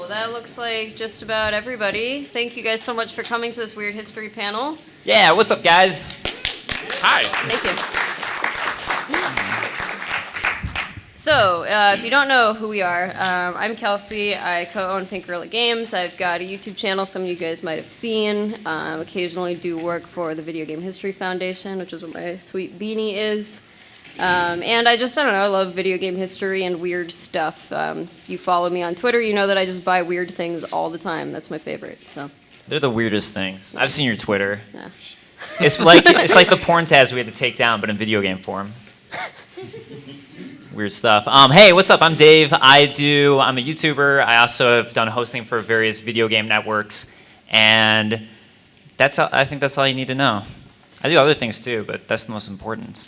that looks like just about everybody. Thank you guys so much for coming to this Weird History panel. Yeah, what's up, guys? Hi. Thank you. So, if you don't know who we are, I'm Kelsey. I co-own Pink Gorilla Games. I've got a YouTube channel some of you guys might have seen. Occasionally do work for the Video Game History Foundation, which is what my sweet beanie is. And I don't know, I love video game history and weird stuff. If you follow me on Twitter, you know that I just buy weird things all the time. That's my favorite. So. They're the weirdest things. I've seen your Twitter. Yeah. It's like the porn tabs we had to take down, but in video game form. Weird stuff. Hey, what's up? I'm Dave. I'm a YouTuber. I also have done hosting for various video game networks, and I think that's all you need to know. I do other things too, but that's the most important.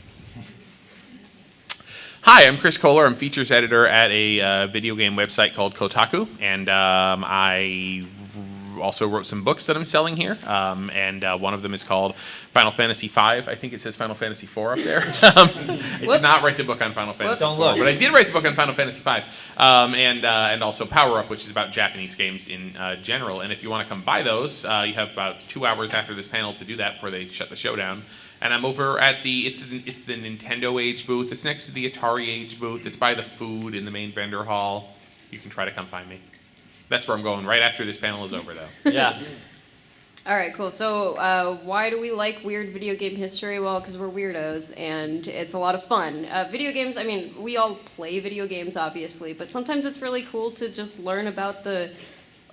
Hi, I'm Chris Kohler. I'm features editor at a video game website called Kotaku, and I also wrote some books that I'm selling here, and one of them is called Final Fantasy V. I think it says Final Fantasy IV up there. I did not write the book on Final Fantasy Don't IV, look. but I did write the book on Final Fantasy V, and also Power Up, which is about Japanese games in general. And if you want to come buy those, you have about 2 hours after this panel to do that before they shut the show down. And I'm over at it's the Nintendo Age booth. It's next to the Atari Age booth. It's by the food in the main vendor hall. You can try to come find me. That's where I'm going right after this panel is over, though. Yeah. All right, cool. So why do we like weird video game history? Well, because we're weirdos, and it's a lot of fun. Video games, I mean, we all play video games, obviously, but sometimes it's really cool to just learn about the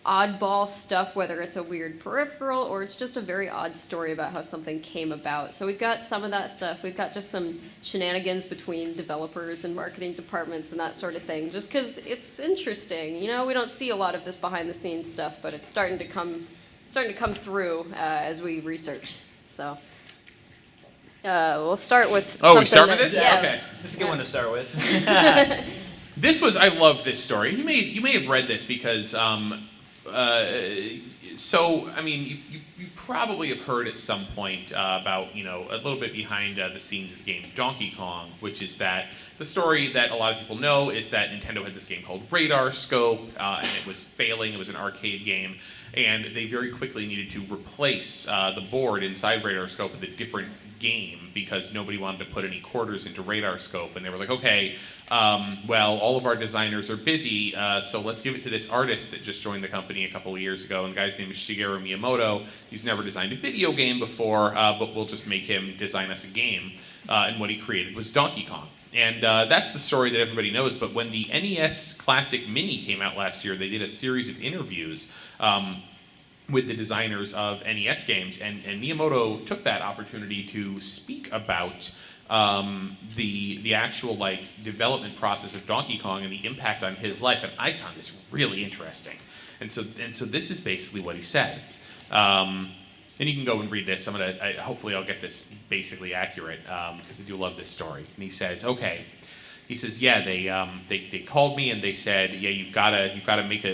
oddball stuff, whether it's a weird peripheral or it's just a very odd story about how something came about. So we've got some of that stuff. We've got just some shenanigans between developers and marketing departments and that sort of thing, just because it's interesting. You know, we don't see a lot of this behind-the-scenes stuff, but it's starting to come through as we research. So we'll start with. Oh, we start with this? Yeah. Okay. This is a good one to start with. I loved this story. You may have read this because, I mean, you probably have heard at some point about, a little bit behind the scenes of the game Donkey Kong, which is that the story that a lot of people know is that Nintendo had this game called Radar Scope, and it was failing. It was an arcade game, and they very quickly needed to replace the board inside Radar Scope with a different game because nobody wanted to put any quarters into Radar Scope, and they were like, okay, well, all of our designers are busy, so let's give it to this artist that just joined the company a couple of years ago, and the guy's name is Shigeru Miyamoto. He's never designed a video game before, but we'll just make him design us a game, and what he created was Donkey Kong. And that's the story that everybody knows, but when the NES Classic Mini came out last year, they did a series of interviews with the designers of NES games, and Miyamoto took that opportunity to speak about the actual development process of Donkey Kong and the impact on his life, and I found this really interesting. And so this is basically what he said. And you can go and read this. Hopefully I'll get this basically accurate because I do love this story. And he says, okay. He says, yeah, they called me and they said, yeah, you've got to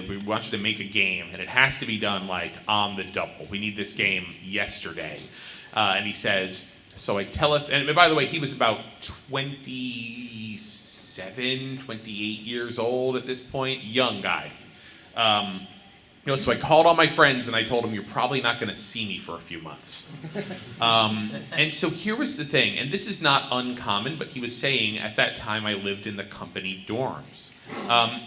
we want you to make a game, and it has to be done on the double. We need this game yesterday. And he says, so I tell it, and by the way, he was about 27, 28 years old at this point, young guy. So I called all my friends and I told them, you're probably not going to see me for a few months. And so here was the thing, and this is not uncommon, but he was saying at that time I lived in the company dorms.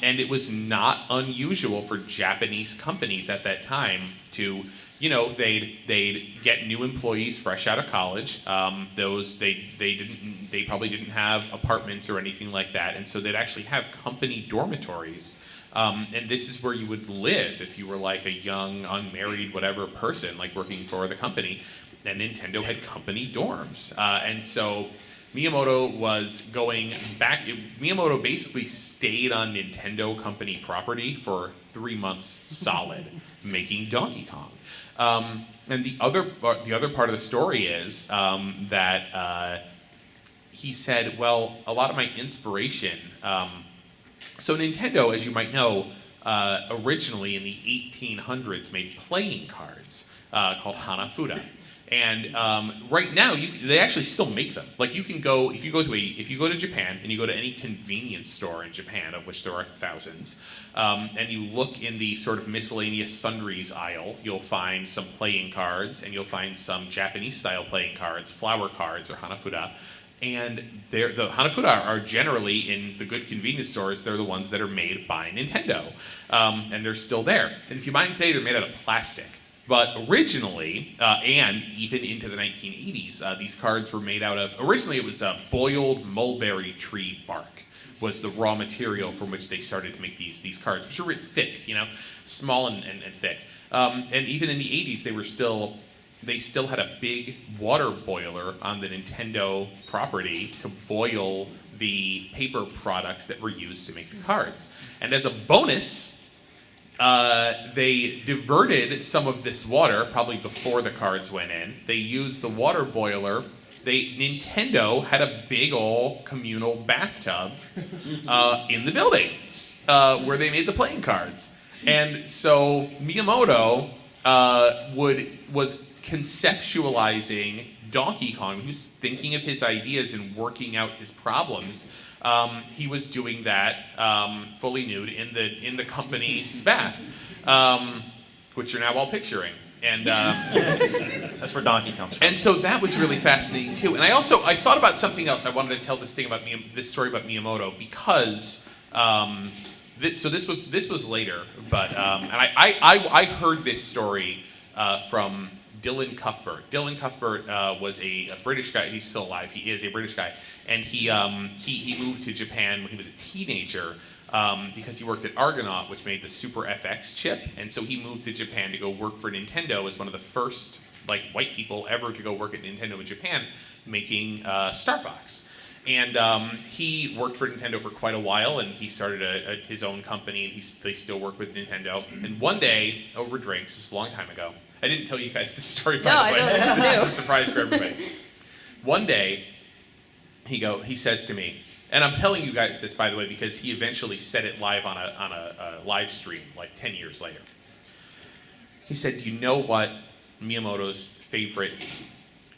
And it was not unusual for Japanese companies at that time to, they'd get new employees fresh out of college. They probably didn't have apartments or anything like that, and so they'd actually have company dormitories. And this is where you would live if you were a young, unmarried, whatever person, working for the company. And Nintendo had company dorms. And so Miyamoto was going back. Miyamoto basically stayed on Nintendo company property for 3 months solid, making Donkey Kong. And the other part of the story is that he said, well, a lot of my inspiration. So Nintendo, as you might know, originally in the 1800s made playing cards called Hanafuda. And right now, they actually still make them. Like you can go if you go to Japan and you go to any convenience store in Japan, of which there are thousands, and you look in the sort of miscellaneous sundries aisle, you'll find some playing cards, and you'll find some Japanese style playing cards, flower cards or hanafuda. And the hanafuda are generally in the good convenience stores. They're the ones that are made by Nintendo, and they're still there. And if you buy them today, they're made out of plastic. But originally, and even into the 1980s, these cards were made out of. Originally, it was boiled mulberry tree bark was the raw material from which they started to make these cards, which are really thick, small and thick. And even in the 80s, they still had a big water boiler on the Nintendo property to boil the paper products that were used to make the cards. And as a bonus, they diverted some of this water, probably before the cards went in. They used the water boiler. Nintendo had a big old communal bathtub in the building where they made the playing cards. And so Miyamoto was conceptualizing Donkey Kong. He was thinking of his ideas and working out his problems. He was doing that fully nude in the company bath, which you're now all picturing. And that's where Donkey comes from. And so that was really fascinating too. And I thought about something else. I wanted to tell this story about Miyamoto because this was later, but and I heard this story from Dylan Cuthbert. Dylan Cuthbert was a British guy. He's still alive. He is a British guy, and he moved to Japan when he was a teenager because he worked at Argonaut, which made the Super FX chip, and so he moved to Japan to go work for Nintendo as one of the first white people ever to go work at Nintendo in Japan, making Star Fox. And he worked for Nintendo for quite a while, and he started his own company, and they still work with Nintendo. And one day, over drinks, this is a long time ago, I didn't tell you guys this story, by the way. This is a surprise for everybody. One day, he says to me, and I'm telling you guys this, by the way, because he eventually said it live on a live stream, 10 years later. He said, "Do you know what Miyamoto's favorite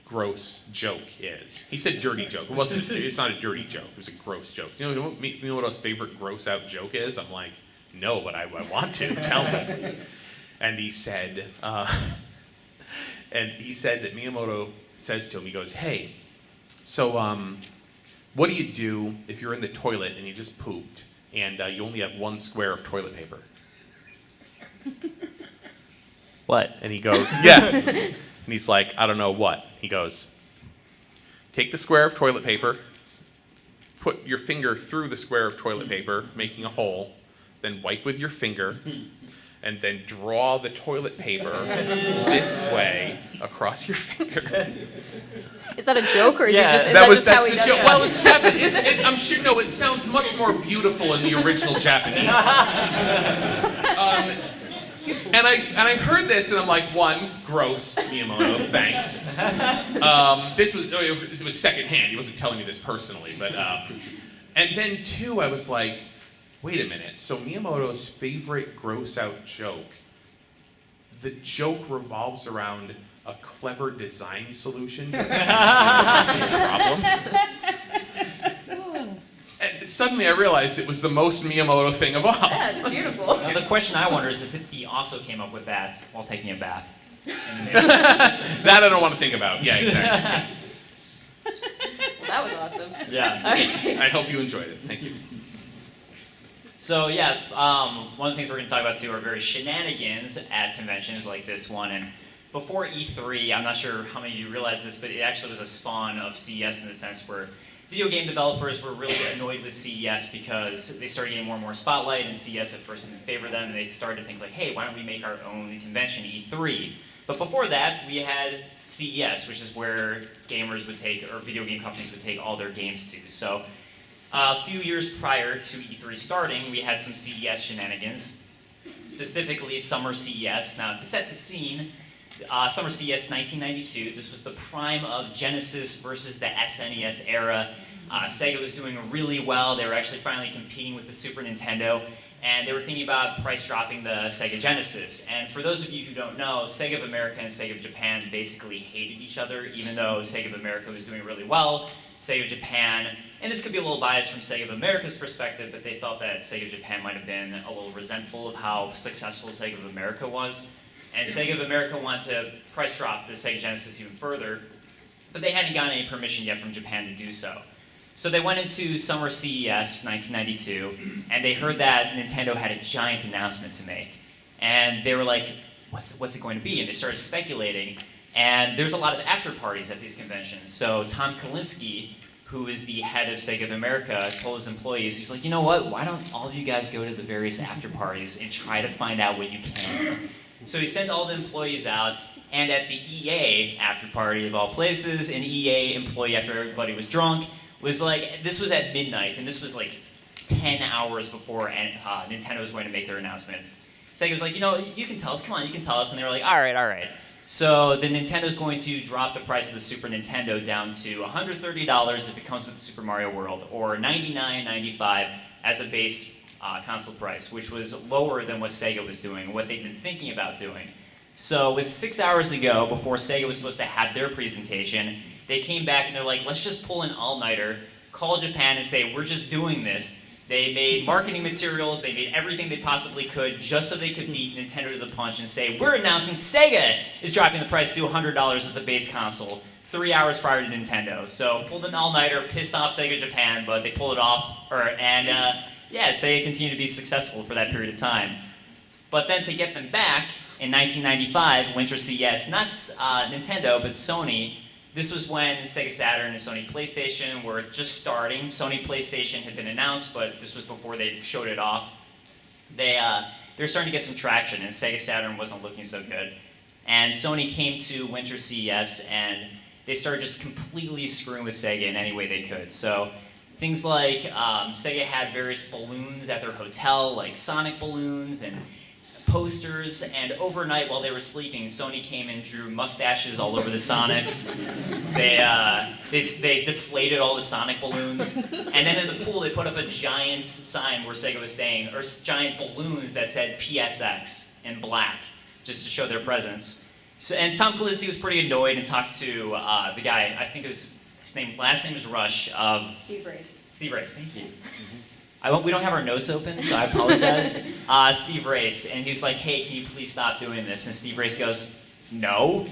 gross joke is?" He said dirty joke. It's not a dirty joke. It was a gross joke. Do you know what Miyamoto's favorite gross out joke is? I'm like, no, but I want to. Tell me. And he said, that Miyamoto says to him, he goes, "Hey, so what do you do if you're in the toilet and you just pooped and you only have one square of toilet paper?" What? And he goes, "Yeah." And he's like, "I don't know what." He goes, "Take the square of toilet paper, put your finger through the square of toilet paper, making a hole, then wipe with your finger, and then draw the toilet paper this way across your finger." Is that a joke, or is Yeah, it just, That was how he does joke. it? Well, it's Japanese. I'm sure. No, it sounds much more beautiful in the original Japanese. And I heard this, and I'm like, one, gross, Miyamoto, thanks. This was secondhand. He wasn't telling me this personally, but and then two, I was like, wait a minute. So Miyamoto's favorite gross out joke, the joke revolves around a clever design solution to a problem. And suddenly I realized it was the most Miyamoto thing of all. Yeah, it's beautiful. Now the question I wonder is if he also came up with that while taking a bath. That I don't want to think about. Yeah, exactly. Well, that was awesome. Yeah. All right. I hope you enjoyed it. Thank you. So yeah, one of the things we're going to talk about too are various shenanigans at conventions like this one. And before E3, I'm not sure how many of you realize this, but it actually was a spawn of CES in the sense where video game developers were really annoyed with CES because they started getting more and more spotlight, and CES at first didn't favor them, and they started to think hey, why don't we make our own convention, E3? But before that, we had CES, which is where gamers would take, or video game companies would take all their games to. So a few years prior to E3 starting, we had some CES shenanigans, specifically Summer CES. Now, to set the scene, Summer CES 1992, this was the prime of Genesis versus the SNES era. Sega was doing really well. They were actually finally competing with the Super Nintendo. and they were thinking about price dropping the Sega Genesis. And for those of you who don't know, Sega of America and Sega of Japan basically hated each other, even though Sega of America was doing really well. Sega of Japan, and this could be a little biased from Sega of America's perspective, but they felt that Sega of Japan might have been a little resentful of how successful Sega of America was. And Sega of America wanted to price drop the Sega Genesis even further, but they hadn't gotten any permission yet from Japan to do so. So they went into Summer CES 1992, and they heard that Nintendo had a giant announcement to make. And they were like, what's it going to be? And they started speculating, and there's a lot of after parties at these conventions. So Tom Kalinske, who is the head of Sega of America, told his employees, he's like, you know what, why don't all of you guys go to the various after parties and try to find out what you can? So he sent all the employees out, and at the EA after party of all places, an EA employee, after everybody was drunk, was like, this was at midnight, and this was like 10 hours before Nintendo was going to make their announcement. Sega was like, you know, you can tell us, come on, you can tell us, and they were like, all right. So the Nintendo's going to drop the price of the Super Nintendo down to $130 if it comes with the Super Mario World, or $99.95 as a base console price, which was lower than what Sega was doing, what they'd been thinking about doing. So with 6 hours to go before Sega was supposed to have their presentation, they came back and they're like, let's just pull an all-nighter, call Japan and say, we're just doing this. They made marketing materials, they made everything they possibly could just so they could beat Nintendo to the punch and say, we're announcing Sega is dropping the price to $100 as the base console 3 hours prior to Nintendo. So pulled an all-nighter, pissed off Sega Japan, but they pulled it off, Sega continued to be successful for that period of time. But then to get them back, in 1995, Winter CES, not Nintendo, but Sony, this was when Sega Saturn and Sony PlayStation were just starting. Sony PlayStation had been announced, but this was before they showed it off. They were starting to get some traction, and Sega Saturn wasn't looking so good. And Sony came to Winter CES, and they started just completely screwing with Sega in any way they could. So things like Sega had various balloons at their hotel, like Sonic balloons and posters, and overnight while they were sleeping, Sony came and drew mustaches all over the Sonics. They deflated all the Sonic balloons, and then in the pool they put up a giant sign where Sega was staying, or giant balloons that said PSX in black, just to show their presence. So, and Tom Kalinske was pretty annoyed and talked to the guy, I think it was last name was Rush of Steve Race. Steve Race, thank you. We don't have our notes open, so I apologize. Steve Race, and he was like, hey, can you please stop doing this? And Steve Race goes, no.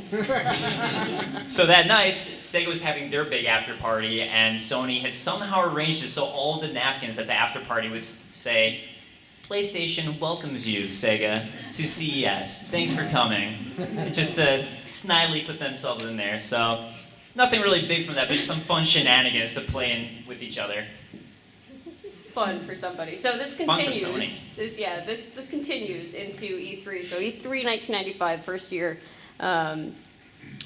So that night, Sega was having their big after party, and Sony had somehow arranged it so all of the napkins at the after party would say, PlayStation welcomes you, Sega, to CES. Thanks for coming. And just to snidely put themselves in there. So nothing really big from that, but just some fun shenanigans to play in with each other. Fun for somebody. So this Fun for continues. This continues into E3. So E3 1995, first year.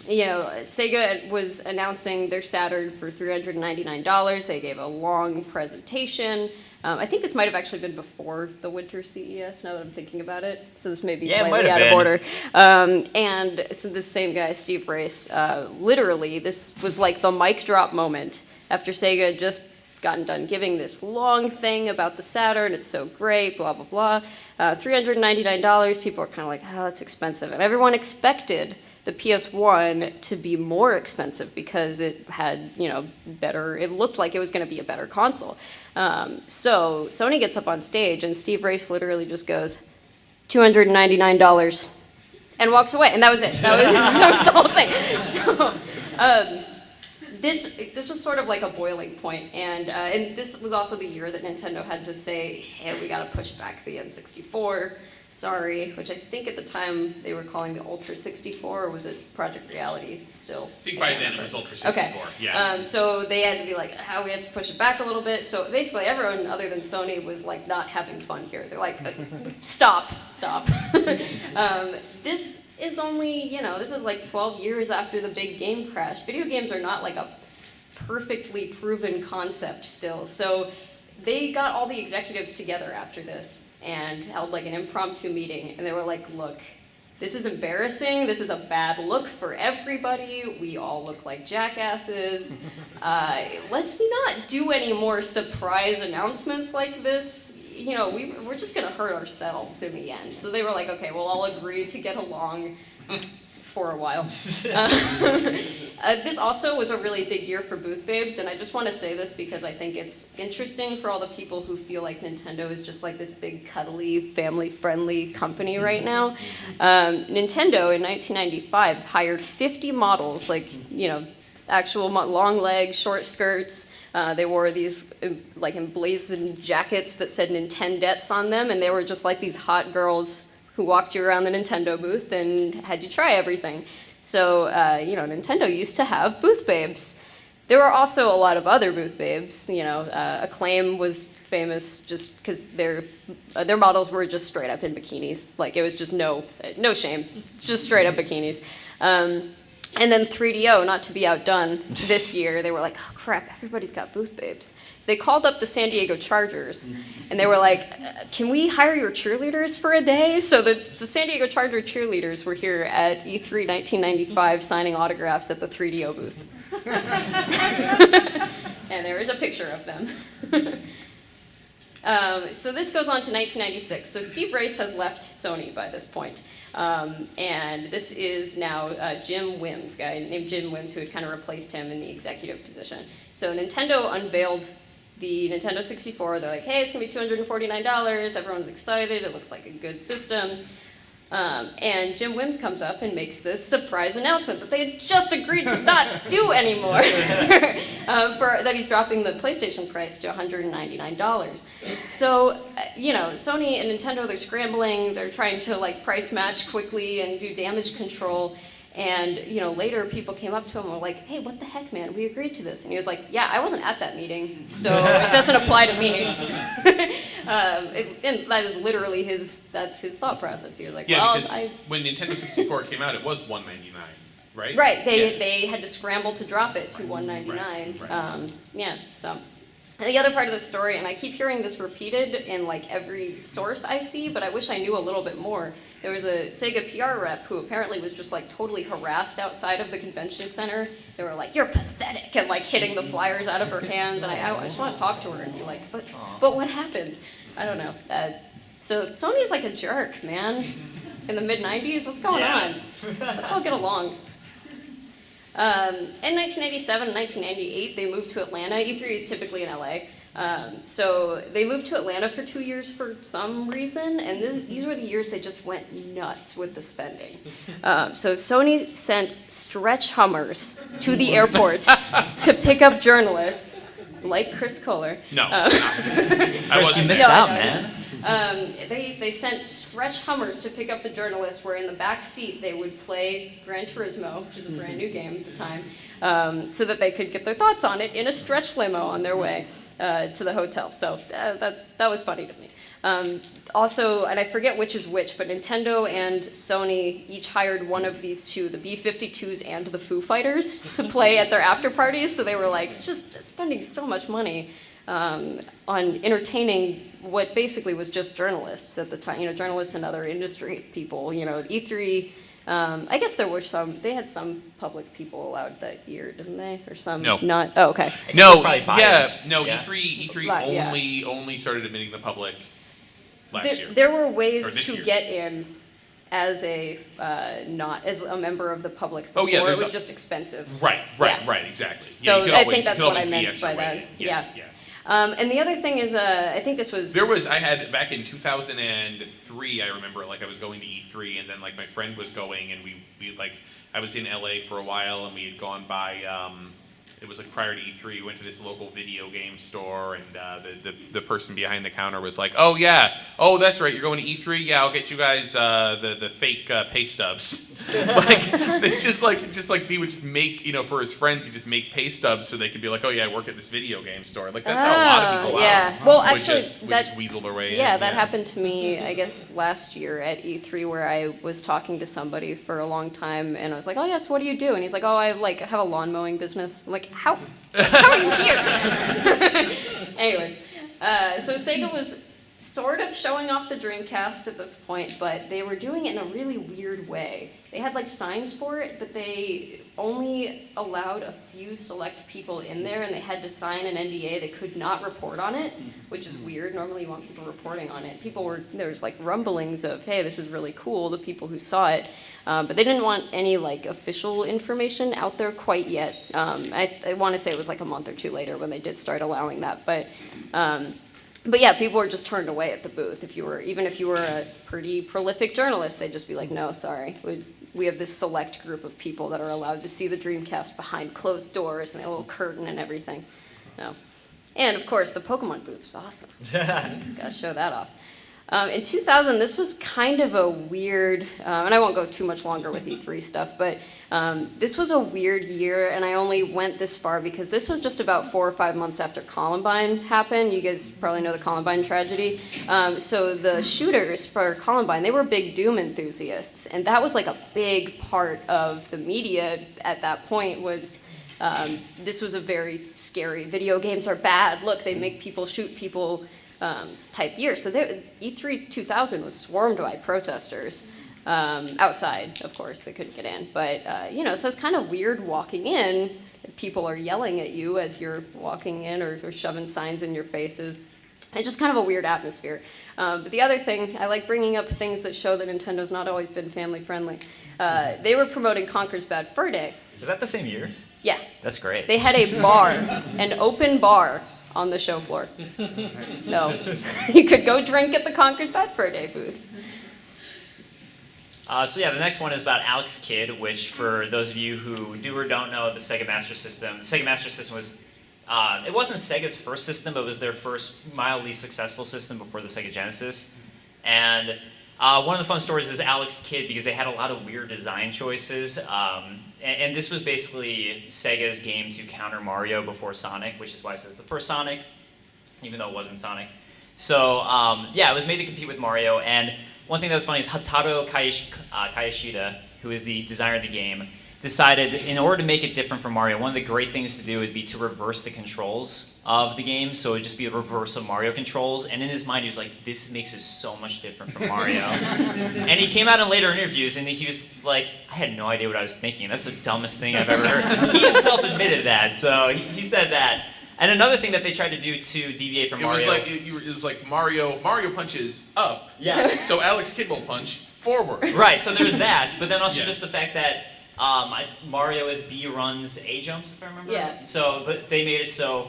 Sega was announcing their Saturn for $399. They gave a long presentation. I think this might have actually been before the Winter CES, now that I'm thinking about it. So this may be slightly out of order. And so this same guy, Steve Race, literally, this was like the mic drop moment after Sega had just gotten done giving this long thing about the Saturn. It's so great, blah, blah, blah. $399, people are kind of like, oh, that's expensive. And everyone expected the PS1 to be more expensive because it had, better, it looked like it was going to be a better console. So Sony gets up on stage and Steve Race literally just goes, $299, and walks away. And that was it. That was the whole thing. So, this was sort of like a boiling point, and this was also the year that Nintendo had to say, hey, we got to push back the N64. Sorry, which I think at the time they were calling the Ultra 64, or was it Project Reality still? I think by then it was Ultra 64, okay. Yeah. So they had to be like, we have to push it back a little bit. So basically everyone other than Sony was like not having fun here. They're like, stop. This is only, this is like 12 years after the big game crash. Video games are not like a perfectly proven concept still. So they got all the executives together after this and held like an impromptu meeting, and they were like, look, this is embarrassing, this is a bad look for everybody, we all look like jackasses, let's not do any more surprise announcements like this. you know, we're just going to hurt ourselves in the end. So they were like, okay, we'll all agree to get along for a while. This also was a really big year for Booth Babes, and I just want to say this because I think it's interesting for all the people who feel like Nintendo is just like this big, cuddly, family-friendly company right now. Nintendo in 1995 hired 50 models, like, you know, actual long legs, short skirts. They wore these like emblazoned jackets that said Nintendettes on them, and they were just like these hot girls who walked you around the Nintendo booth and had you try everything. So, you know, Nintendo used to have booth babes. There were also a lot of other booth babes. You know, Acclaim was famous just because their models were just straight up in bikinis. Like, it was just no shame, just straight up bikinis. And then 3DO, not to be outdone, this year, they were like, oh crap, everybody's got booth babes. They called up the San Diego Chargers, and they were like, can we hire your cheerleaders for a day? So the San Diego Charger cheerleaders were here at E3 1995 signing autographs at the 3DO booth. And there is a picture of them. So this goes on to 1996. So Steve Race has left Sony by this point. And this is now Jim Wims, a guy named Jim Wims, who had kind of replaced him in the executive position. So Nintendo unveiled the Nintendo 64. They're like, hey, it's going to be $249. Everyone's excited. It looks like a good system. And Jim Wims comes up and makes this surprise announcement that they had just agreed to not do anymore. That he's dropping the PlayStation price to $199. So, you know, Sony and Nintendo, they're scrambling. They're trying to, like, price match quickly and do damage control. And, you know, later people came up to him and were like, hey, what the heck, man? We agreed to this. And he was like, yeah, I wasn't at that meeting, so it doesn't apply to me. And that is literally that's his thought process. He was like, yeah, well, because when Nintendo 64 came out, it was $199, right? Right, they had to scramble to drop it to $199. Right. Yeah, so. And the other part of the story, and I keep hearing this repeated in like every source I see, but I wish I knew a little bit more. There was a Sega PR rep who apparently was just like totally harassed outside of the convention center. They were like, you're pathetic, and like hitting the flyers out of her hands. And I just want to talk to her and be like, but what happened? I don't know. So Sony's like a jerk, man. In the mid-90s, what's going on? Let's all get along. In 1987 and 1998, they moved to Atlanta. E3 is typically in LA. So they moved to Atlanta for 2 years for some reason, and these were the years they just went nuts with the spending. So Sony sent stretch Hummers to the airport to pick up journalists, like Chris Kohler. No. Chris, you missed out, man. They sent stretch Hummers to pick up the journalists, where in the back seat they would play Gran Turismo, which is a brand new game at the time, so that they could get their thoughts on it in a stretch limo on their way to the hotel. So that was funny to me. Also, and I forget which is which, but Nintendo and Sony each hired one of these two, the B-52s and the Foo Fighters, to play at their after parties. So they were like just spending so much money on entertaining what basically was just journalists at the time, you know, journalists and other industry people. You know, E3, I guess there were they had some public people allowed that year, didn't they? Or some not? Oh, okay. No, yeah. E3 only started admitting the public last year. There were ways to year. get in as a not as a member of the public before. Oh, yeah, it was just expensive. Right, exactly. So yeah, I think that's what I meant by that. Yeah. And the otwe thing is, I think this was... I had, back in 2003, I remember, like, I was going to E3, and then, like, my friend was going, and we like, I was in LA for a while, and we had gone by, it was, like, prior to E3, we went to this local video game store, and the person behind the counter was like, oh, yeah, oh, that's right, you're going to E3? Yeah, I'll get you guys the fake pay stubs. Like, just like he would just make, you know, for his friends, he'd just make pay stubs so they could be like, oh yeah, I work at this video game store. Like, that's how a lot of people Well, actually, would just weasel their way in. Yeah, that happened to me, I guess, last year at E3, where I was talking to somebody for a long time, and I was like, oh yes, what do you do? And he's like, oh, I have a lawn mowing business. I'm like, how are you here? Anyways, so Sega was sort of showing off the Dreamcast at this point, but they were doing it in a really weird way. They had like signs for it, but they only allowed a few select people in there, and they had to sign an NDA. They could not report on it, which is weird. Normally you want people reporting on it. There was like rumblings of, hey, this is really cool, the people who saw it. But they didn't want any like official information out there quite yet. I want to say it was like a month or two later when they did start allowing that. But yeah, people were just turned away at the booth. Even if you were a pretty prolific journalist, they'd just be like, no, sorry. We have this select group of people that are allowed to see the Dreamcast behind closed doors and a little curtain and everything. No. And of course, the Pokemon booth was awesome. Just gotta show that off. In 2000, this was kind of a weird, and I won't go too much longer with E3 stuff, but this was a weird year, and I only went this far because this was just about 4 or 5 months after Columbine happened. You guys probably know the Columbine tragedy. So the shooters for Columbine, they were big Doom enthusiasts, and that was like a big part of the media at that point was this was a very scary, video games are bad, look, they make people shoot people type year. So E3 2000 was swarmed by protesters. Outside, of course, they couldn't get in. But, so it's kind of weird walking in. People are yelling at you as you're walking in or shoving signs in your faces. It's just kind of a weird atmosphere. But the other thing, I like bringing up things that show that Nintendo's not always been family friendly. They were promoting Conker's Bad Fur Day. Was that the same year? Yeah. That's great. They had a bar, an open bar on the show floor. No. You could go drink at the Conker's Bad Fur Day booth. The next one is about Alex Kidd, which for those of you who do or don't know the Sega Master System was, it wasn't Sega's first system, but it was their first mildly successful system before the Sega Genesis. And one of the fun stories is Alex Kidd, because they had a lot of weird design choices. And this was basically Sega's game to counter Mario before Sonic, which is why it says the first Sonic, even though it wasn't Sonic. So, it was made to compete with Mario. And one thing that was funny is Hataro Kayashida, who is the designer of the game, decided in order to make it different from Mario, one of the great things to do would be to reverse the controls of the game. So it would just be a reverse of Mario controls. And in his mind, he was like, this makes it so much different from Mario. And he came out in later interviews and he was like, I had no idea what I was thinking. That's the dumbest thing I've ever heard. He himself admitted that. So he said that. And another thing that they tried to do to deviate from Mario. It was like Mario punches up. Yeah. So Alex Kidd will punch forward. Right, so there's that. But then also just the fact that Mario is B runs, A jumps, if I remember. Yeah. So, but they made it so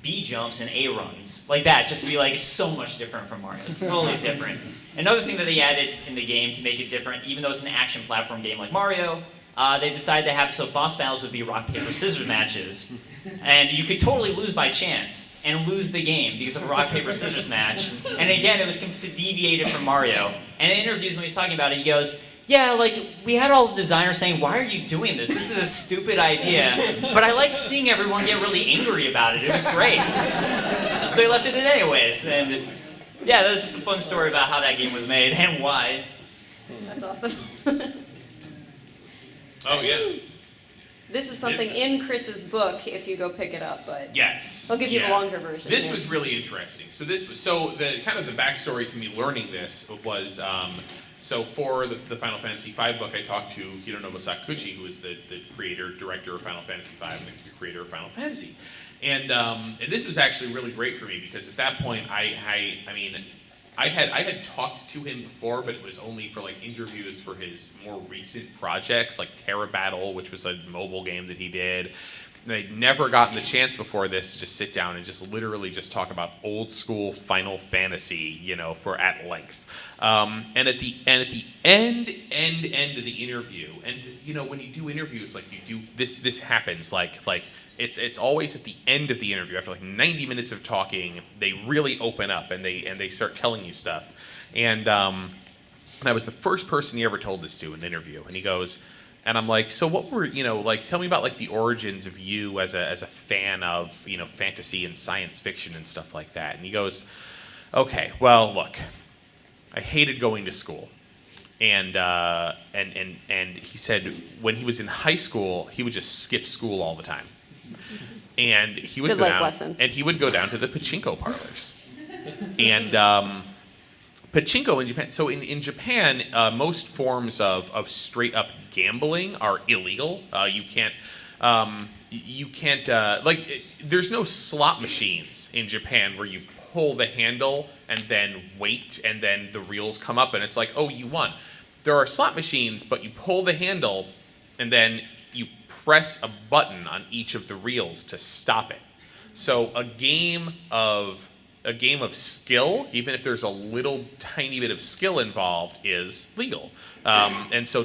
B jumps and A runs. Like that, just to be like, it's so much different from Mario. It's totally different. Another thing that they added in the game to make it different, even though it's an action platform game like Mario, they decided to have so boss battles would be rock, paper, scissors matches. And you could totally lose by chance and lose the game because of a rock, paper, scissors match. And again, it was deviated from Mario. And in interviews when he's talking about it, he goes, yeah, like, we had all the designers saying, why are you doing this? This is a stupid idea. But I like seeing everyone get really angry about it. It was great. So he left it in anyways. And yeah, that was just a fun story about how that game was made and why. That's awesome. Oh, yeah. This is something in Chris's book if you go pick it up, but Yes. I'll give you the longer version. This was really interesting. So the kind of the backstory to me learning this was so for the Final Fantasy V book, I talked to Hironobu Sakaguchi, who is the creator, director of Final Fantasy V, and the creator of Final Fantasy. And this was actually really great for me because at that point I had talked to him before, but it was only for like interviews for his more recent projects, like Terra Battle, which was a mobile game that he did. And I'd never gotten the chance before this to just sit down and just literally just talk about old school Final Fantasy, for at length. And at the end of the interview, and when you do interviews, like you do this happens like. It's always at the end of the interview, after like 90 minutes of talking, they really open up and they start telling you stuff. And I was the first person he ever told this to in an interview. And he goes, and I'm like, so what were, tell me about like the origins of you as a fan of, fantasy and science fiction and stuff like that. And he goes, okay, well, look, I hated going to school. And he said when he was in high school, he would just skip school all the time. And he would go down, and he would go down to the pachinko parlors. And pachinko in Japan. So in Japan, most forms of straight up gambling are illegal. You can't. There's no slot machines in Japan where you pull the handle and then wait and then the reels come up and it's like, oh, you won. There are slot machines, but you pull the handle and then you press a button on each of the reels to stop it. So a game of skill, even if there's a little tiny bit of skill involved, is legal. And so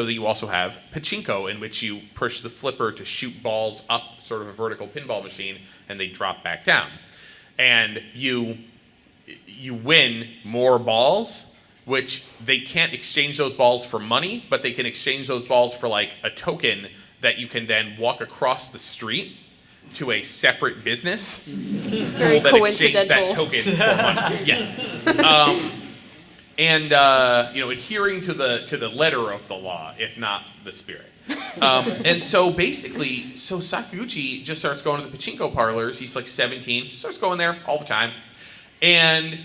you also have pachinko, in which you push the flipper to shoot balls up, sort of a vertical pinball machine, and they drop back down. And you win more balls, which they can't exchange those balls for money, but they can exchange those balls for like a token that you can then walk across the street to a separate business. Very that exchange that coincidental. token for money. Yeah. Adhering to the letter of the law, if not the spirit. And so basically, Sakaguchi just starts going to the pachinko parlors. He's like 17, just starts going there all the time, and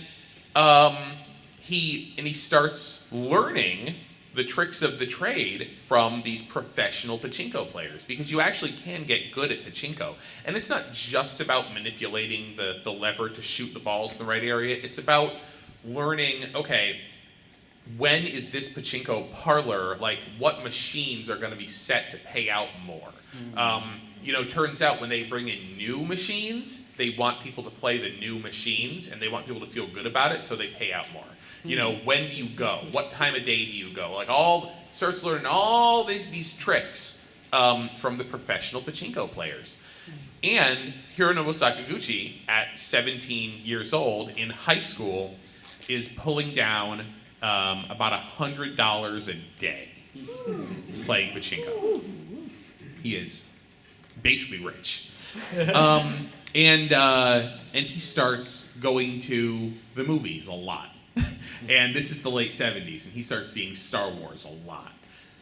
he starts learning the tricks of the trade from these professional pachinko players, because you actually can get good at pachinko. And it's not just about manipulating the lever to shoot the balls in the right area. It's about learning, okay, when is this pachinko parlor, like what machines are going to be set to pay out more? Turns out when they bring in new machines, they want people to play the new machines and they want people to feel good about it, so they pay out more. When do you go? What time of day do you go? Starts learning all these tricks from the professional pachinko players. And Hironobu Sakaguchi, at 17 years old, in high school, is pulling down about $100 a day playing pachinko. He is basically rich. And he starts going to the movies a lot. And this is the late 70s, and he starts seeing Star Wars a lot.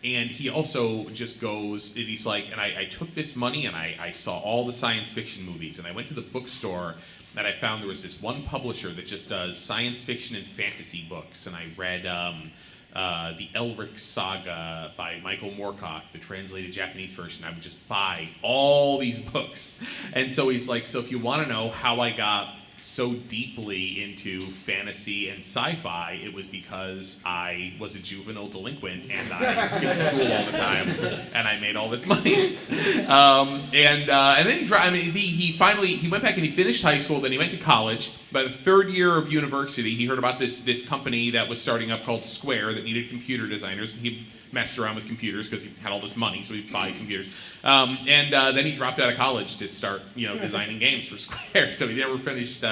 And he also just goes, and he's like, and I took this money and I saw all the science fiction movies, and I went to the bookstore and I found there was this one publisher that just does science fiction and fantasy books, and I read the Elric Saga by Michael Moorcock, the translated Japanese version. I would just buy all these books. And so he's like, so if you want to know how I got so deeply into fantasy and sci-fi, it was because I was a juvenile delinquent and I skipped school all the time and I made all this money. And then he went back and he finished high school. Then he went to college. By the third year of university, he heard about this company that was starting up called Square that needed computer designers. He messed around with computers because he had all this money, so he'd buy computers. Then he dropped out of college to start, designing games for Square. So he never finished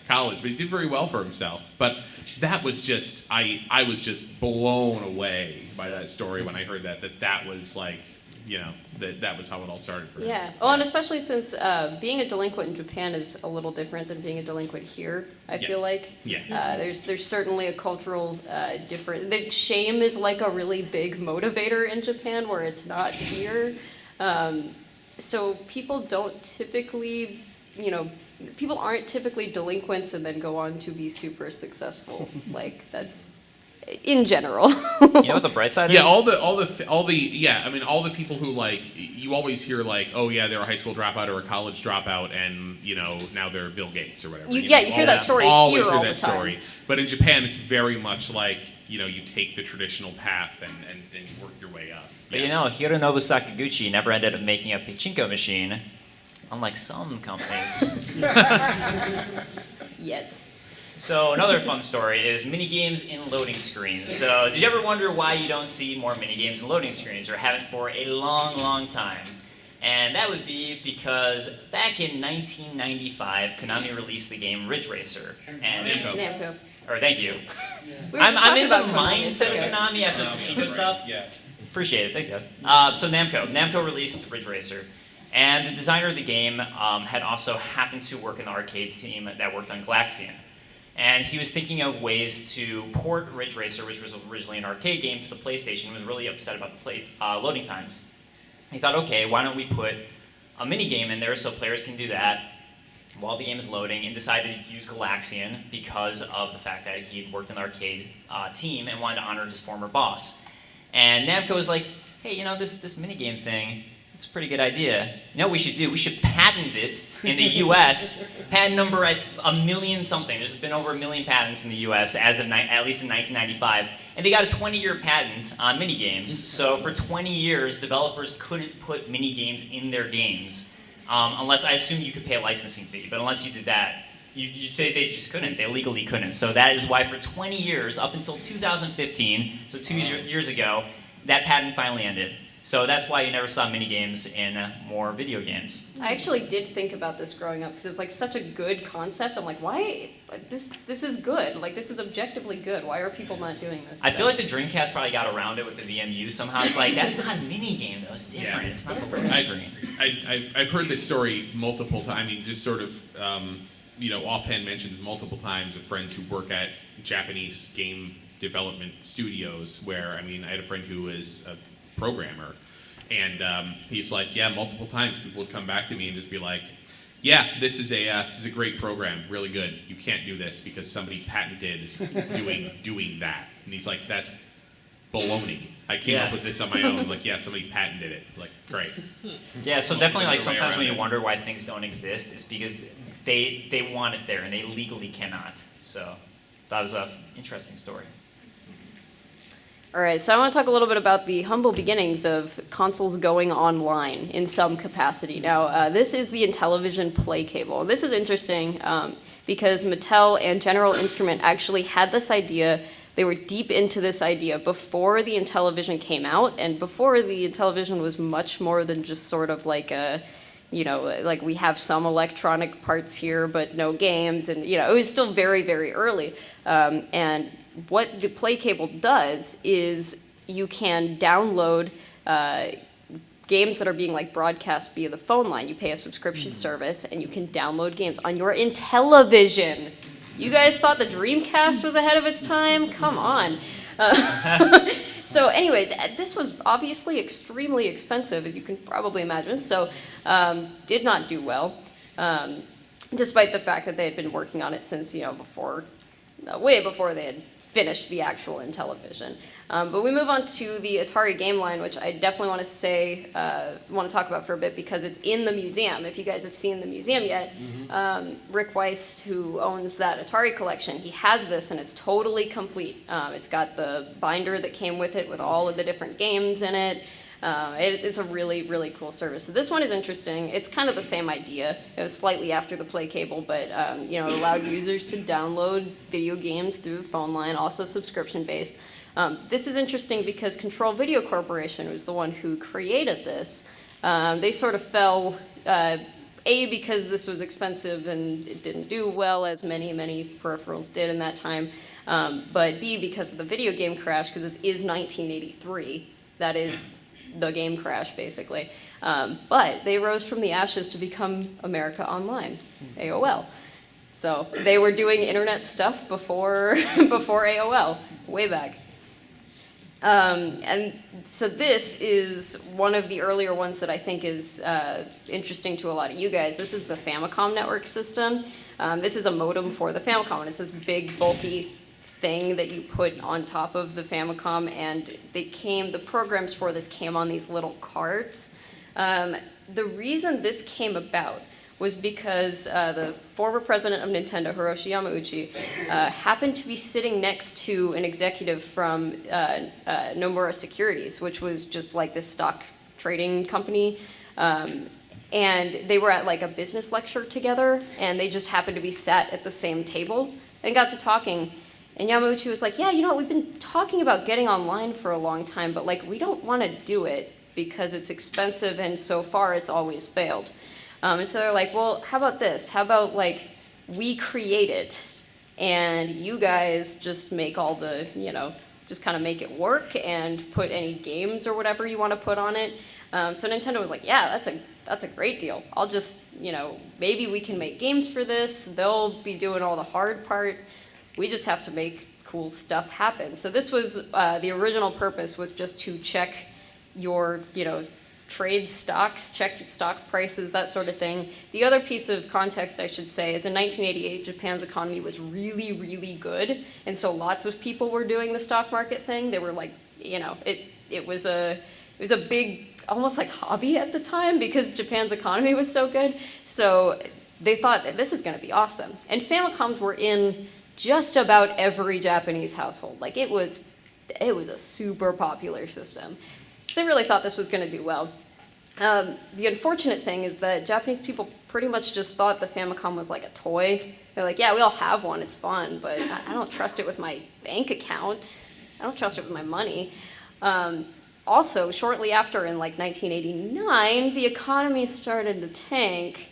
college, but he did very well for himself. But that was just, I was just blown away by that story when I heard that was like, that was how it all started for him. Yeah. Well, and especially since being a delinquent in Japan is a little different than being a delinquent here, I feel like. Yeah. There's certainly a cultural difference. The shame is like a really big motivator in Japan where it's not here. So people don't typically, people aren't typically delinquents and then go on to be super successful. Like, that's in general. You know what the bright side is? Yeah, all the people who you always hear oh yeah, they're a high school dropout or a college dropout, and now they're Bill Gates or whatever. You hear that story always here hear all that the time. story. But in Japan, it's very much like you take the traditional path and work your way up. But Hironobu Sakaguchi never ended up making a pachinko machine, unlike some companies. Yet. So another fun story is minigames in loading screens. So did you ever wonder why you don't see more minigames in loading screens, or haven't for a long, long time? And that would be because back in 1995, Konami released the game Ridge Racer. And Namco. Or thank you. We were I'm just in the talking about mindset of Konami after the pachinko stuff. Yeah. Appreciate it, thanks guys. So Namco released Ridge Racer. And the designer of the game had also happened to work in the arcade team that worked on Galaxian. And he was thinking of ways to port Ridge Racer, which was originally an arcade game, to the PlayStation. He was really upset about the loading times. He thought, okay, why don't we put a mini game in there so players can do that while the game is loading and decided to use Galaxian because of the fact that he had worked in the arcade team and wanted to honor his former boss. And Namco was like, hey, you know, this minigame thing, it's a pretty good idea. You know what we should do? We should patent it in the US. Patent number at a million something. There's been over 1 million patents in the US as of at least in 1995. And they got a 20-year patent on minigames. So for 20 years, developers couldn't put minigames in their games. Unless, I assume you could pay a licensing fee, but unless you did that, they just couldn't. They legally couldn't. So that is why for 20 years, up until 2015, so 2 years ago, that patent finally ended. So that's why you never saw minigames in more video games. I actually did think about this growing up because it's like such a good concept. I'm like, why? Like, this is good. Like, this is objectively good. Why are people not doing this? I feel like the Dreamcast probably got around it with the VMU somehow. It's like, that's not a minigame, though. It's different. Yeah. It's not the loading screen. I've heard this story multiple times. I mean, just sort of, offhand mentions multiple times of friends who work at Japanese game development studios where, I mean, I had a friend who was a programmer, and he's like, yeah, multiple times people would come back to me and just be like, yeah, this is a great program, really good. You can't do this because somebody patented doing that. And he's like, that's baloney. I came up with this on my own. Like, yeah, somebody patented it. Like, great. Yeah, so definitely, like, sometimes when you wonder why things don't exist, it's because they want it there and they legally cannot. So that was an interesting story. All right, so I want to talk a little bit about the humble beginnings of consoles going online in some capacity. Now, this is the Intellivision PlayCable. This is interesting because Mattel and General Instrument actually had this idea. They were deep into this idea before the Intellivision came out, and before the Intellivision was much more than just sort of like a, like we have some electronic parts here, but no games, and it was still very, very early. And what the PlayCable does is you can download games that are being like broadcast via the phone line. You pay a subscription service and you can download games on your Intellivision. You guys thought the Dreamcast was ahead of its time? Come on. So anyways, this was obviously extremely expensive, as you can probably imagine, so did not do well, despite the fact that they had been working on it since, way before they had finished the actual Intellivision. But we move on to the Atari game line, which I definitely want to talk about for a bit because it's in the museum. If you guys have seen the museum yet, Rick Weiss, who owns that Atari collection, he has this and it's totally complete. It's got the binder that came with it with all of the different games in it. It's a really, really cool service. So this one is interesting. It's kind of the same idea. It was slightly after the PlayCable, but it allowed users to download video games through the phone line, also subscription-based. This is interesting because Control Video Corporation was the one who created this. They sort of fell, A, because this was expensive and it didn't do well, as many, many peripherals did in that time, but B, because of the video game crash, because this is 1983. That is the game crash, basically. But they rose from the ashes to become America Online, AOL. So they were doing internet stuff before AOL, way back. And so this is one of the earlier ones that I think is interesting to a lot of you guys. This is the Famicom Network system. This is a modem for the Famicom, and it's this big, bulky thing that you put on top of the Famicom, and the programs for this came on these little cards. The reason this came about was because the former president of Nintendo, Hiroshi Yamauchi, happened to be sitting next to an executive from Nomura Securities, which was just like this stock trading company. And they were at like a business lecture together, and they just happened to be sat at the same table and got to talking. And Yamauchi was like, yeah, we've been talking about getting online for a long time, but like we don't want to do it because it's expensive and so far it's always failed. And so they're like, well, how about this? How about like we create it and you guys just make all the, just kind of make it work and put any games or whatever you want to put on it. So Nintendo was like, yeah, that's a great deal. I'll just, maybe we can make games for this. They'll be doing all the hard part. We just have to make cool stuff happen. So this was, the original purpose was just to check your, trade stocks, check stock prices, that sort of thing. The other piece of context I should say is in 1988, Japan's economy was really, really good, and so lots of people were doing the stock market thing. They were like, it was a big, almost like hobby at the time because Japan's economy was so good. So they thought that this is going to be awesome. And Famicoms were in just about every Japanese household. Like it was a super popular system. So they really thought this was going to do well. The unfortunate thing is that Japanese people pretty much just thought the Famicom was like a toy. They're like, yeah, we all have one, it's fun, but I don't trust it with my bank account. I don't trust it with my money. Also, shortly after, in like 1989, the economy started to tank.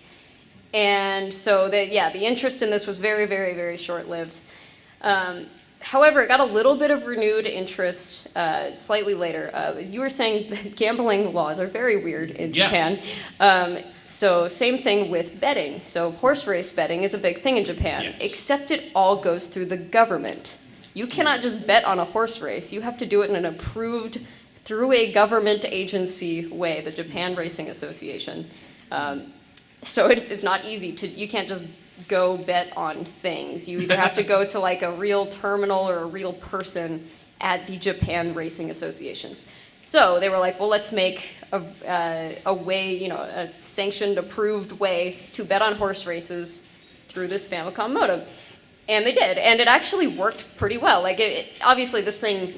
And so the interest in this was very, very, very short-lived. However, it got a little bit of renewed interest slightly later. As you were saying, gambling laws are very weird in Japan. So same thing with betting. So horse race betting is a big thing in Japan, except it all goes through the government. You cannot just bet on a horse race. You have to do it in an approved, through a government agency way, the Japan Racing Association. So it's not easy to, you can't just go bet on things. You either have to go to like a real terminal or a real person at the Japan Racing Association. So they were like, well, let's make a way, a sanctioned, approved way to bet on horse races through this Famicom modem. And they did, and it actually worked pretty well. Like, obviously this thing,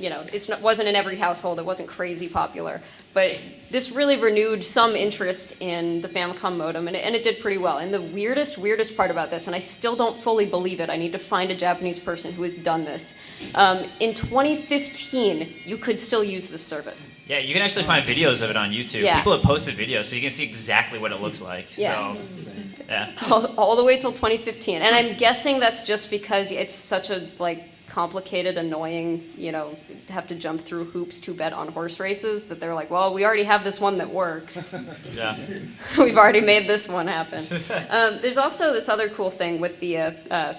wasn't in every household, it wasn't crazy popular, but this really renewed some interest in the Famicom modem, and it did pretty well. And the weirdest part about this, and I still don't fully believe it, I need to find a Japanese person who has done this. In 2015, you could still use this service. Yeah, you can actually find videos of it on YouTube. Yeah. People have posted videos, so you can see exactly what it looks like. Yeah. So, yeah. All the way till 2015. And I'm guessing that's just because it's such a complicated, annoying, have to jump through hoops to bet on horse races that they're like, well, we already have this one that works. Yeah. We've already made this one happen. There's also this other cool thing with the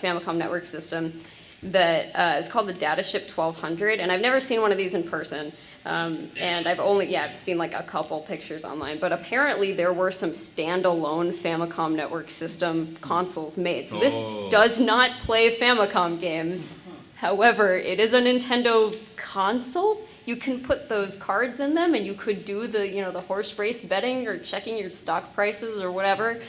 Famicom Network system that is called the Dataship 1200, and I've never seen one of these in person. And I've seen like a couple pictures online, but apparently there were some standalone Famicom Network system consoles made. So this does not play Famicom games. However, it is a Nintendo console. You can put those cards in them and you could do the horse race betting or checking your stock prices or whatever.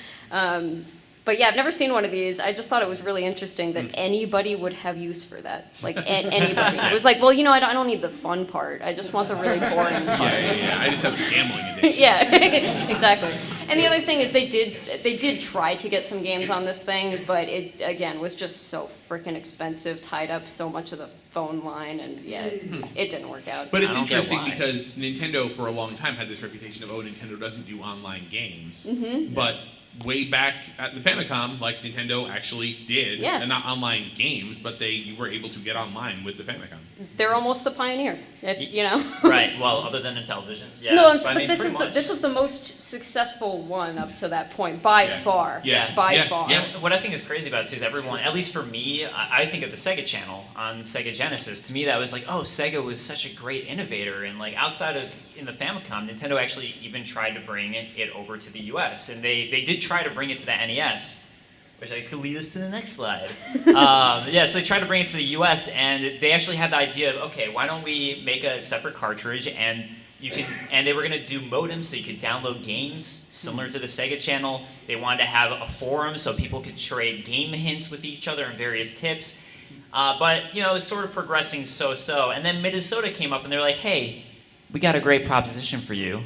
But yeah, I've never seen one of these. I just thought it was really interesting that anybody would have use for that. Like, anybody. It was like, well, I don't need the fun part. I just want the really boring part. Yeah. I just have a gambling addiction. Yeah, exactly. And the other thing is they did try to get some games on this thing, but it, again, was just so freaking expensive, tied up so much of the phone line, and it didn't work out. But it's I don't get interesting why. because Nintendo for a long time had this reputation of, Nintendo doesn't do online games. Mm-hmm. But way back at the Famicom, Nintendo actually did, and not online games, but you were able to get online with the Famicom. They're almost the pioneer, Right. Well, other than Intellivision. Yeah. No, But this was the most successful one up to that point by far. Yeah. By far. Yeah, what I think is crazy about it too is everyone, at least for me, I think of the Sega Channel on Sega Genesis. To me, that was like, Sega was such a great innovator, and outside of in the Famicom, Nintendo actually even tried to bring it over to the U.S. and they did try to bring it to the NES, which I guess could lead us to the next slide. So they tried to bring it to the U.S. and they actually had the idea of, okay, why don't we make a separate cartridge and they were going to do modems so you could download games similar to the Sega Channel. They wanted to have a forum so people could trade game hints with each other and various tips. But it was sort of progressing so-so. And then Minnesota came up and they're like, hey, we got a great proposition for you.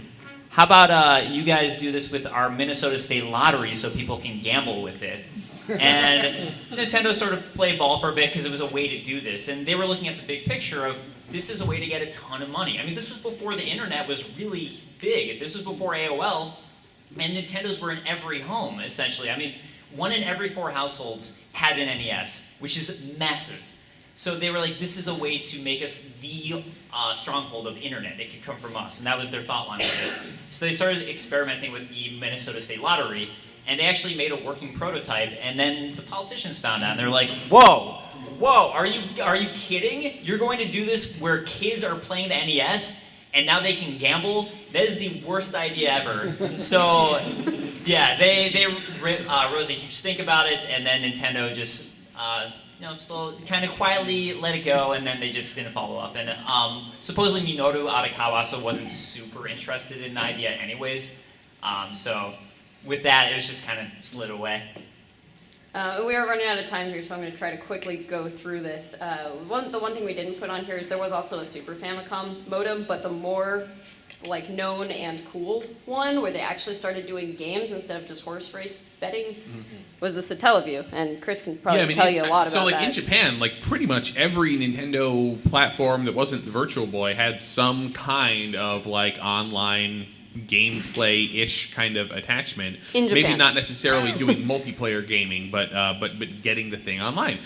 How about you guys do this with our Minnesota State Lottery so people can gamble with it? And Nintendo sort of played ball for a bit because it was a way to do this. And they were looking at the big picture of this is a way to get a ton of money. I mean, this was before the internet was really big. This was before AOL. And Nintendos were in every home, essentially. I mean, 1 in every 4 households had an NES, which is massive. So they were like, this is a way to make us the stronghold of internet. It could come from us. And that was their thought line with it. So they started experimenting with the Minnesota State Lottery, and they actually made a working prototype, and then the politicians found out, and they're like, whoa, are you kidding? You're going to do this where kids are playing the NES, and now they can gamble. That is the worst idea ever. So, yeah, they rose a huge stink about it, and then Nintendo just so kind of quietly let it go, and then they just didn't follow up. And supposedly Minoru Arakawa also wasn't super interested in the idea anyways. So with that, it was just kind of slid away. We are running out of time here, so I'm going to try to quickly go through this. The one thing we didn't put on here is there was also a Super Famicom modem, but the more known and cool one, where they actually started doing games instead of just horse race betting, was the Intellivision, and Chris can probably tell you a lot about that. So in Japan, pretty much every Nintendo platform that wasn't the Virtual Boy had some kind of online gameplay-ish kind of attachment. In Japan. Maybe not necessarily doing multiplayer gaming, but getting the thing online.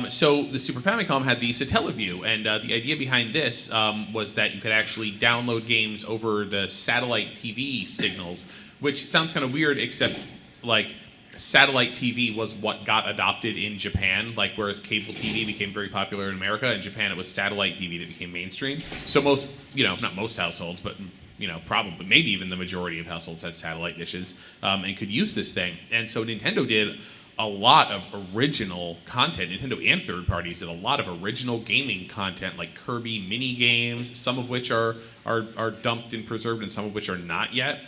So the Super Famicom had the Satellaview, and the idea behind this was that you could actually download games over the satellite TV signals, which sounds kind of weird, except satellite TV was what got adopted in Japan, whereas cable TV became very popular in America. In Japan, it was satellite TV that became mainstream. So most, not most households, but probably maybe even the majority of households had satellite dishes and could use this thing. And so Nintendo did a lot of original content. Nintendo and third parties did a lot of original gaming content, like Kirby Minigames, some of which are dumped and preserved, and some of which are not yet.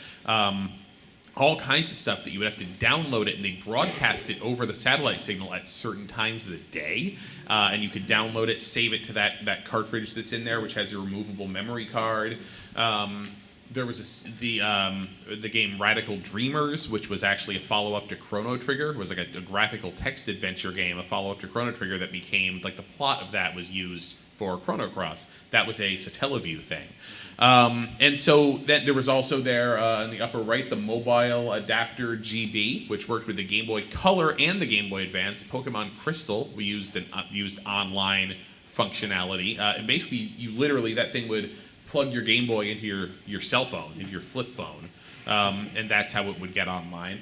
All kinds of stuff that you would have to download it, and they broadcast it over the satellite signal at certain times of the day, and you could download it, save it to that cartridge that's in there, which has a removable memory card. There was the game Radical Dreamers, which was actually a follow-up to Chrono Trigger. It was a graphical text adventure game, a follow-up to Chrono Trigger that became, the plot of that was used for Chrono Cross. That was a Satellaview thing. And so there was also there in the upper right, the mobile adapter GB, which worked with the Game Boy Color and the Game Boy Advance. Pokemon Crystal, we used online functionality. And basically, that thing would plug your Game Boy into your cell phone, into your flip phone, and that's how it would get online.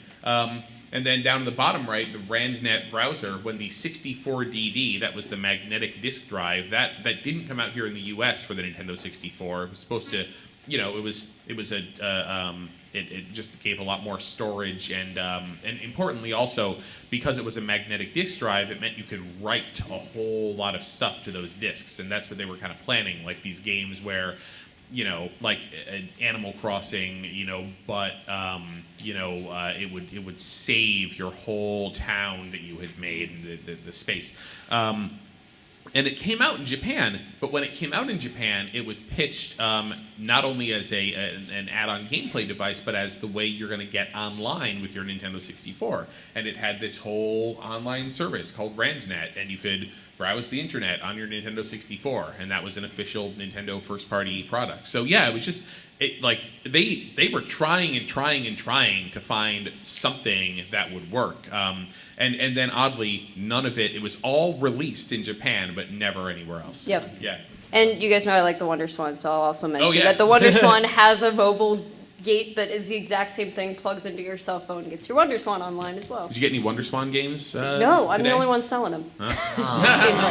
And then down in the bottom right, the RandNet browser, when the 64DD, that was the magnetic disk drive, that didn't come out here in the U.S. for the Nintendo 64. It was supposed to, it just gave a lot more storage, and importantly also, because it was a magnetic disk drive, it meant you could write a whole lot of stuff to those disks, and that's what they were kind of planning, these games where, Animal Crossing, but it would save your whole town that you had made in the space. And it came out in Japan, but when it came out in Japan, it was pitched not only as an add-on gameplay device, but as the way you're going to get online with your Nintendo 64. And it had this whole online service called RandNet, and you could browse the internet on your Nintendo 64, and that was an official Nintendo first-party product. So yeah, it was just they were trying and trying and trying to find something that would work. And then oddly, none of it was all released in Japan, but never anywhere else. Yep. Yeah. And you guys know I like the Wonder Swan, so I'll also mention that the Wonder Swan has a mobile gate that is the exact same thing, plugs into your cell phone, gets your Wonder Swan online as well. Did you get any Wonder Swan games? No, I'm today? the only one selling them. Got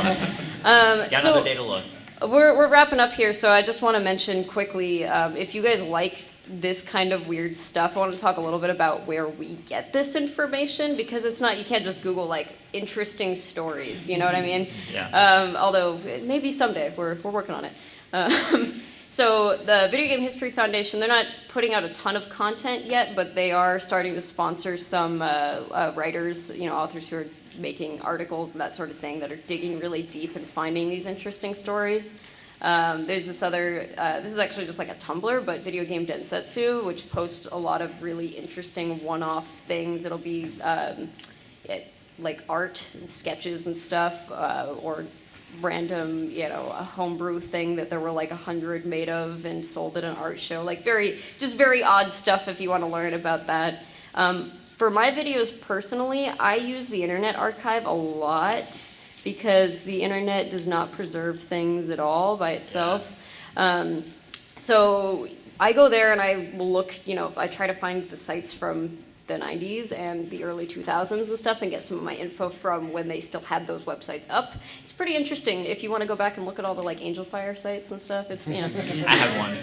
another day to look. We're wrapping up here, so I just want to mention quickly, if you guys like this kind of weird stuff, I want to talk a little bit about where we get this information, because it's not, you can't just Google interesting stories, you know what I mean? Yeah. Although maybe someday, we're working on it. So the Video Game History Foundation, they're not putting out a ton of content yet, but they are starting to sponsor some writers, authors who are making articles and that sort of thing, that are digging really deep and finding these interesting stories. There's this other, this is actually just a Tumblr, but Video Game Densetsu, which posts a lot of really interesting one-off things. It'll be art and sketches and stuff, or random, a homebrew thing that there were 100 made of and sold at an art show. Very odd stuff if you want to learn about that. For my videos personally, I use the Internet Archive a lot, because the internet does not preserve things at all by itself. So I go there and I will look, I try to find the sites from the 90s and the early 2000s and stuff and get some of my info from when they still had those websites up. It's pretty interesting if you want to go back and look at all the like Angel Fire sites and stuff. It's, you know. I have one.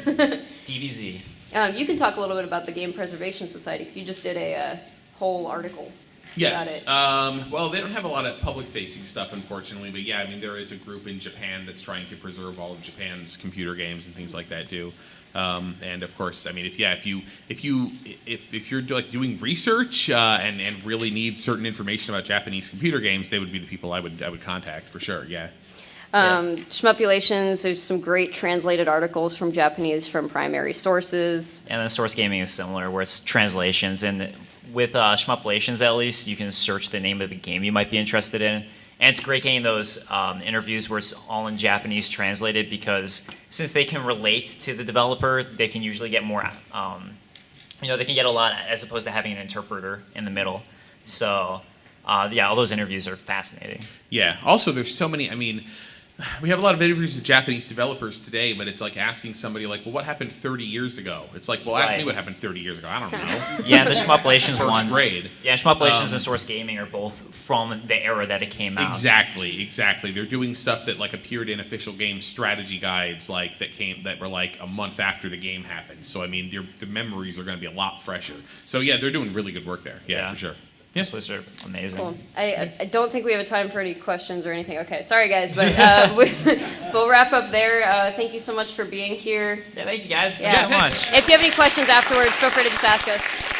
DBZ. You can talk a little bit about the Game Preservation Society because you just did a whole article Yes. about it. Well, they don't have a lot of public-facing stuff, unfortunately, but yeah, I mean, there is a group in Japan that's trying to preserve all of Japan's computer games and things like that too. And of course, I mean, if you're like doing research and really need certain information about Japanese computer games, they would be the people I would contact for sure. Yeah. Shmupulations, there's some great translated articles from Japanese from primary sources. And then source gaming is similar, where it's translations. And with Shmupulations, at least, you can search the name of the game you might be interested in. And it's great getting those interviews where it's all in Japanese translated, because since they can relate to the developer, they can usually get more, they can get a lot as opposed to having an interpreter in the middle. So, all those interviews are fascinating. Yeah. Also, there's so many, I mean, we have a lot of interviews with Japanese developers today, but it's like asking somebody like, well, what happened 30 years ago? It's like, well, ask me what happened 30 years ago. I don't know. Yeah, the Shmupulations First ones. grade. Yeah, Shmupulations and Source Gaming are both from the era that it came out. Exactly. They're doing stuff that like appeared in official game strategy guides, like that were like a month after the game happened. So I mean, the memories are going to be a lot fresher. So yeah, they're doing really good work there. Yeah. For sure. Yes, those are amazing. Cool. I don't think we have time for any questions or anything. Okay, sorry guys, but we'll wrap up there. Thank you so much for being here. Yeah, thank you guys. Yeah. Thank you so much. If you have any questions afterwards, feel free to just ask us.